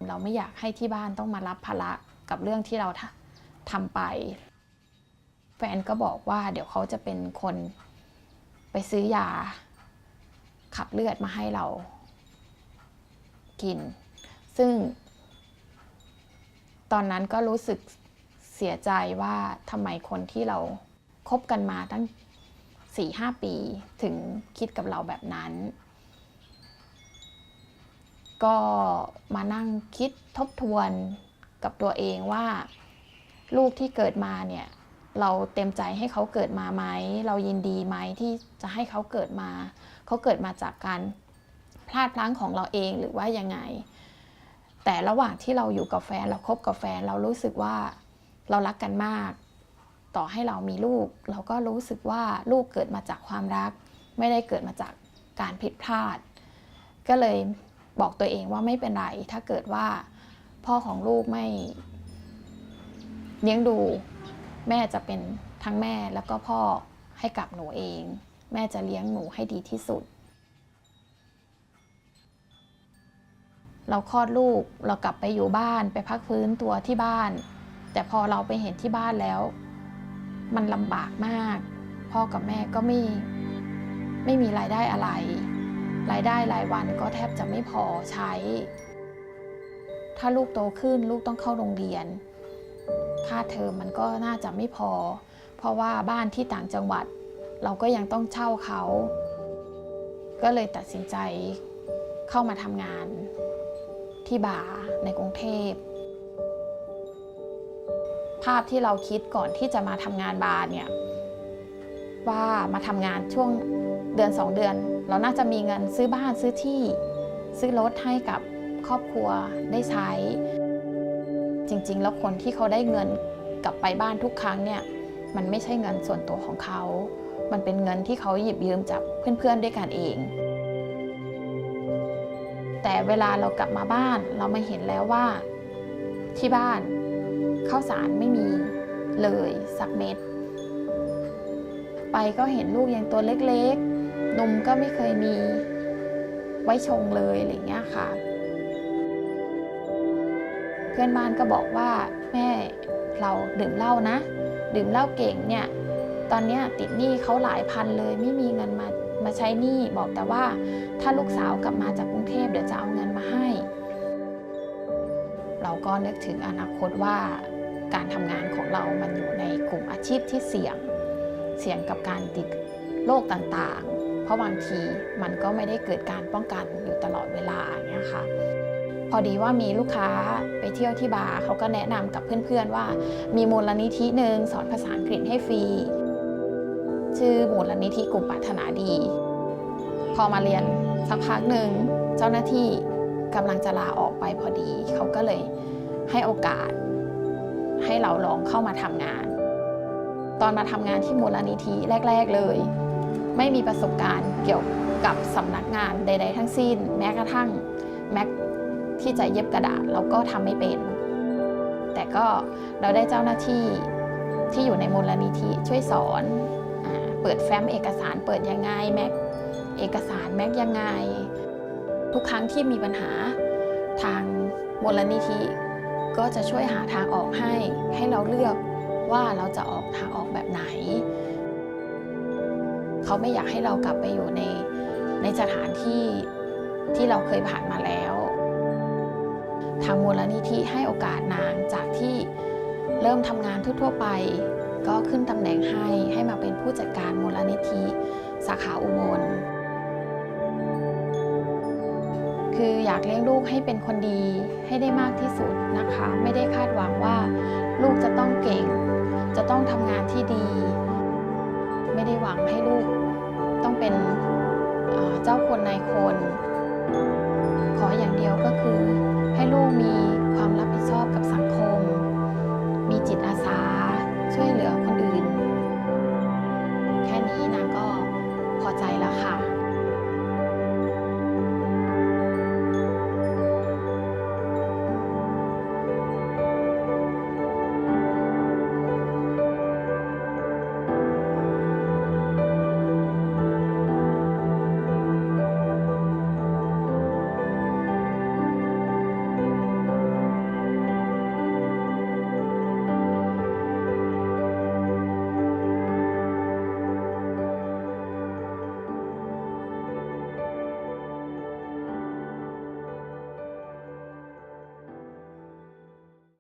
เราไม่อยากให้ที่บ้านต้องมารับภาระกับเรื่องที่เราทำไปแฟนก็บอกว่าเดี๋ยวเขาจะเป็นคนไปซื้อยาขับเลือดมาให้เรากินซึ่งตอนนั้นก็รู้สึกเสียใจว่าทำไมคนที่เราคบกันมาตั้ง 4-5 ปีถึงคิดกับเราแบบนั้นก็มานั่งคิดทบทวนกับตัวเองว่าลูกที่เกิดมาเนี่ยเราเต็มใจให้เขาเกิดมาไหมเรายินดีไหมที่จะให้เขาเกิดมาเขาเกิดมาจากการพลาดพลั้งของเราเองหรือว่ายังไงแต่ระหว่างที่เราอยู่กับแฟนเราคบกับแฟนเรารู้สึกว่าเรารักกันมากต่อให้เรามีลูกเราก็รู้สึกว่าลูกเกิดมาจากความรักไม่ได้เกิดมาจากการผิดพลาดก็เลยบอกตัวเองว่าไม่เป็นไรถ้าเกิดว่าพ่อของลูกไม่เลี้ยงดูแม่จะเป็นทั้งแม่แล้วก็พ่อให้กับหนูเองแม่จะเลี้ยงหนูให้ดีที่สุดเราคลอดลูกเรากลับไปอยู่บ้านไปพักฟื้นตัวที่บ้านแต่พอเราไปเห็นที่บ้านแล้วมันลำบากมากพ่อกับแม่ก็ไม่มีรายได้อะไรรายได้รายวันก็แทบจะไม่พอใช้ถ้าลูกโตขึ้นลูกต้องเข้าโรงเรียนค่าเทอมมันก็น่าจะไม่พอเพราะว่าบ้านที่ต่างจังหวัดเราก็ยังต้องเช่าเขาก็เลยตัดสินใจเข้ามาทำงานที่บาร์ในกรุงเทพภาพที่เราคิดก่อนที่จะมาทำงานบาร์เนี่ยว่ามาทำงานช่วงเดือน2 เดือนเราน่าจะมีเงินซื้อบ้านซื้อที่ซื้อรถให้กับครอบครัวได้ใช้จริงๆแล้วคนที่เขาได้เงินกลับไปบ้านทุกครั้งเนี่ยมันไม่ใช่เงินส่วนตัวของเขามันเป็นเงินที่เขาหยิบยืมจากเพื่อนๆด้วยกันเองแต่เวลาเรากลับมาบ้านเรามาเห็นแล้วว่าที่บ้านข้าวสารไม่มีเลยสักเม็ดไปก็เห็นลูกยังตัวเล็กๆนมก็ไม่เคยมีไว้ชงเลยอะไรอย่างเงี้ยค่ะเพื่อนบ้านก็บอกว่าแม่เราดื่มเหล้านะดื่มเหล้าเก่งเนี่ยตอนนี้ติดหนี้เขาหลายพันเลยไม่มีเงินมาใช้หนี้บอกแต่ว่าถ้าลูกสาวกลับมาจากกรุงเทพเดี๋ยวจะเอาเงินมาให้เราก็นึกถึงอนาคตว่าการทำงานของเรามันอยู่ในกลุ่มอาชีพที่เสี่ยงกับการติดโรคต่างๆเพราะบางทีมันก็ไม่ได้เกิดการป้องกันอยู่ตลอดเวลาอย่างเงี้ยค่ะพอดีว่ามีลูกค้าไปเที่ยวที่บาร์เขาก็แนะนำกับเพื่อนๆว่ามีมูลนิธิหนึ่งสอนภาษาอังกฤษให้ฟรีชื่อมูลนิธิกลุ่มปรารถนาดีพอมาเรียนสักพักหนึ่งเจ้าหน้าที่กำลังจะลาออกไปพอดีเขาก็เลยให้โอกาสให้เราลองเข้ามาทำงานตอนมาทำงานที่มูลนิธิแรกๆเลยไม่มีประสบการณ์เกี่ยวกับสำนักงานใดๆทั้งสิ้นแม้กระทั่งแม็กที่จะเย็บกระดาษเราก็ทำไม่เป็นแต่ก็เราได้เจ้าหน้าที่ที่อยู่ในมูลนิธิช่วยสอนเปิดแฟ้มเอกสารเปิดยังไงแม็กเอกสารแม็กยังไงทุกครั้งที่มีปัญหาทางมูลนิธิก็จะช่วยหาทางออกให้เราเลือกว่าเราจะออกทางออกแบบไหนเขาไม่อยากให้เรากลับไปอยู่ในสถานที่เราเคยผ่านมาแล้วทางมูลนิธิให้โอกาสนางจากที่เริ่มทำงานทั่วๆไปก็ขึ้นตำแหน่งให้มาเป็นผู้จัดการมูลนิธิสาขาอุบลคืออยากเลี้ยงลูกให้เป็นคนดีให้ได้มากที่สุดนะคะไม่ได้คาดหวังว่าลูกจะต้องเก่งจะต้องทำงานที่ดีไม่ได้หวังให้ลูกต้องเป็นเจ้าคนนายคนขออย่างเดียวก็คือให้ลูกมีความรับผิดชอบกับสังคมมีจิตอาสาช่วยเหลือคนอื่นแค่นี้นะ